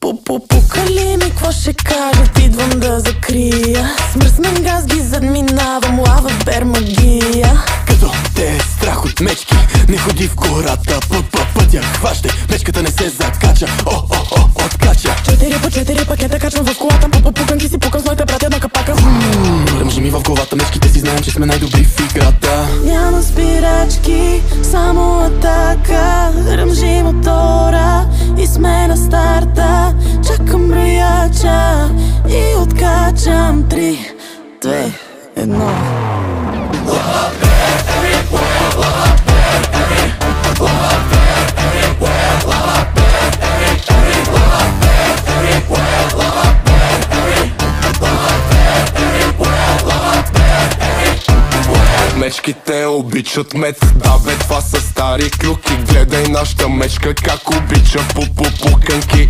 Пукали ми, какво ще кажат, идвам да закрия. С мръсмен газ ги задминавам, лава бермагия. Като те е страх от мечки, не ходи в гората, пътя хващай, мечката не се закача, откача. 4 по 4 пакета качвам в колата, пуканки си пукам с моите братя на капака. Ръмжи ми в главата, мечките си знаем, че сме най-добри в играта. Няма спирачки, само атака. Ръмжи мотора и сме на старта. Чакам брояча и откачам 3, 2, 1. Мечките обичат мед, да бе, това са стари клюки. Гледай нашата мечка как обича пуканки.